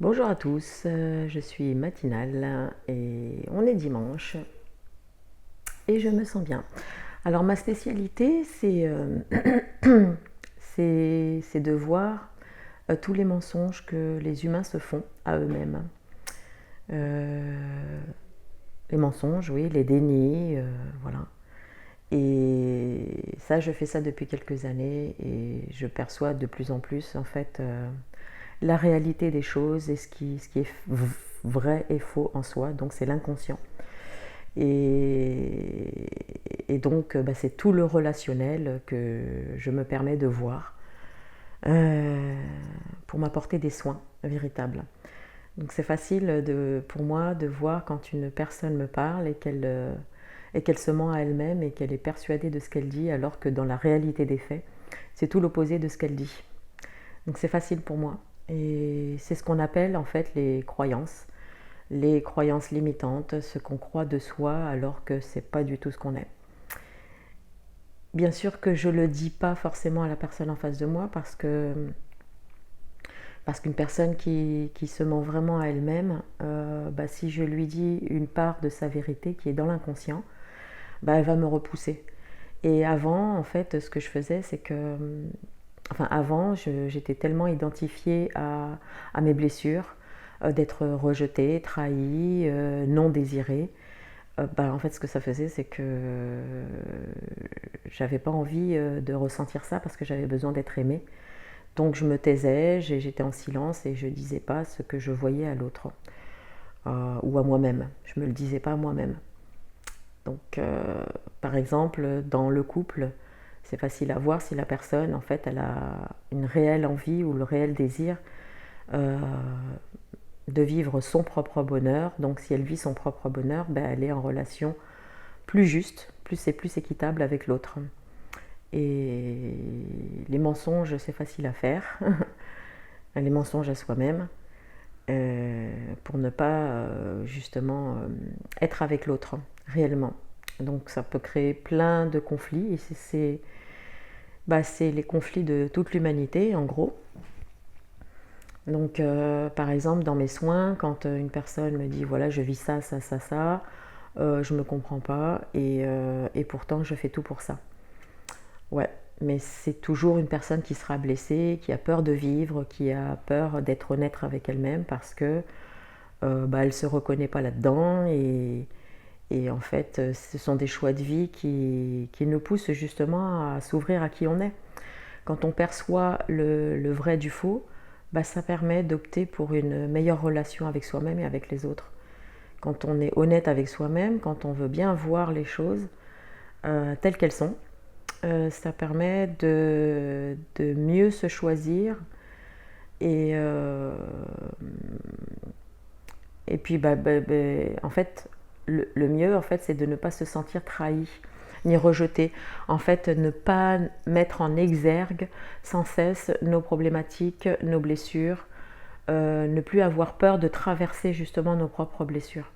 Bonjour à tous, je suis matinale et on est dimanche et je me sens bien. Alors ma spécialité c'est de voir tous les mensonges que les humains se font à eux-mêmes. Euh, les mensonges, oui, les dénis, voilà. Et ça, je fais ça depuis quelques années et je perçois de plus en plus en fait la réalité des choses et ce qui est vrai et faux en soi, donc c'est l'inconscient. Et donc c'est tout le relationnel que je me permets de voir euh, pour m'apporter des soins véritables. Donc c'est facile pour moi de voir quand une personne me parle et qu'elle se ment à elle-même et qu'elle est persuadée de ce qu'elle dit alors que dans la réalité des faits, c'est tout l'opposé de ce qu'elle dit. Donc c'est facile pour moi. Et c'est ce qu'on appelle en fait les croyances limitantes, ce qu'on croit de soi alors que c'est pas du tout ce qu'on est. Bien sûr que je le dis pas forcément à la personne en face de moi parce qu'une personne qui se ment vraiment à elle-même, si je lui dis une part de sa vérité qui est dans l'inconscient, elle va me repousser. Et avant, en fait, ce que je faisais, c'est que enfin avant, j'étais tellement identifiée à mes blessures, d'être rejetée, trahie, non désirée. En fait, ce que ça faisait, c'est que j'avais pas envie de ressentir ça parce que j'avais besoin d'être aimée. Donc je me taisais, j'étais en silence et je disais pas ce que je voyais à l'autre ou à moi-même. Je me le disais pas à moi-même. Donc, par exemple, dans le couple, c'est facile à voir si la personne, en fait, elle a une réelle envie ou le réel désir euh, de vivre son propre bonheur. Donc, si elle vit son propre bonheur, elle est en relation plus juste, plus équitable avec l'autre. Et les mensonges, c'est facile à faire. Les mensonges à soi-même pour ne pas justement être avec l'autre réellement. Donc ça peut créer plein de conflits et c'est les conflits de toute l'humanité en gros. Donc par exemple dans mes soins, quand une personne me dit voilà je vis ça, ça, ça, ça, je me comprends pas et pourtant je fais tout pour ça. Ouais, mais c'est toujours une personne qui sera blessée, qui a peur de vivre, qui a peur d'être honnête avec elle-même parce que elle ne se reconnaît pas là-dedans et en fait ce sont des choix de vie qui nous poussent justement à s'ouvrir à qui on est. Quand on perçoit le vrai du faux, ça permet d'opter pour une meilleure relation avec soi-même et avec les autres. Quand on est honnête avec soi-même, quand on veut bien voir les choses telles qu'elles sont, ça permet de mieux se choisir et, et puis en fait le mieux en fait c'est de ne pas se sentir trahi ni rejeté, en fait ne pas mettre en exergue sans cesse nos problématiques, nos blessures, ne plus avoir peur de traverser justement nos propres blessures.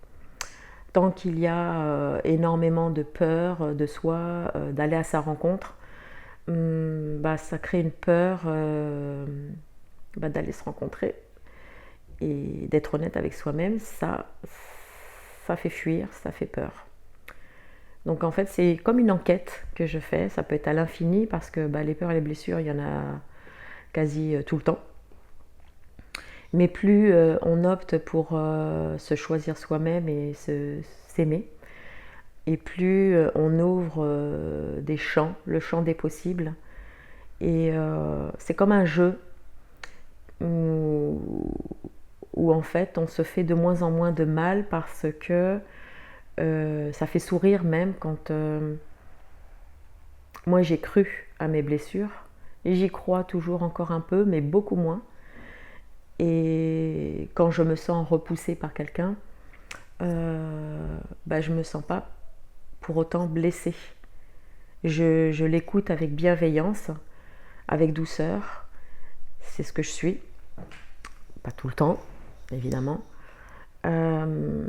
Tant qu'il y a énormément de peur de soi, d'aller à sa rencontre, ça crée une peur d'aller se rencontrer et d'être honnête avec soi-même, ça fait fuir, ça fait peur. Donc en fait c'est comme une enquête que je fais, ça peut être à l'infini parce que les peurs et les blessures il y en a quasi tout le temps. Mais plus on opte pour se choisir soi-même et s'aimer, et plus on ouvre des champs, le champ des possibles. Et c'est comme un jeu où, où en fait on se fait de moins en moins de mal parce que ça fait sourire même quand moi j'ai cru à mes blessures et j'y crois toujours encore un peu mais beaucoup moins. Et quand je me sens repoussée par quelqu'un, je me sens pas pour autant blessée. Je l'écoute avec bienveillance, avec douceur. C'est ce que je suis. Pas tout le temps, évidemment. Euh,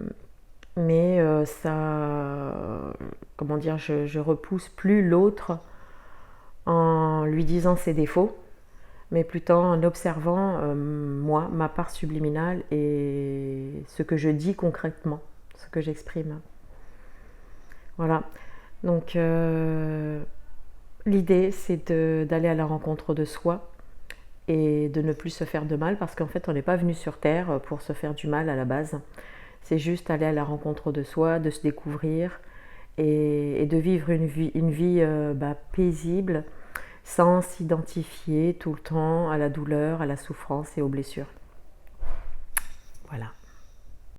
mais ça, comment dire, je repousse plus l'autre en lui disant ses défauts, mais plutôt en observant moi, ma part subliminale et ce que je dis concrètement, ce que j'exprime. Voilà. Donc l'idée, c'est d'aller à la rencontre de soi et de ne plus se faire de mal, parce qu'en fait, on n'est pas venu sur Terre pour se faire du mal à la base. C'est juste aller à la rencontre de soi, de se découvrir et de vivre une vie paisible, sans s'identifier tout le temps à la douleur, à la souffrance et aux blessures. Voilà.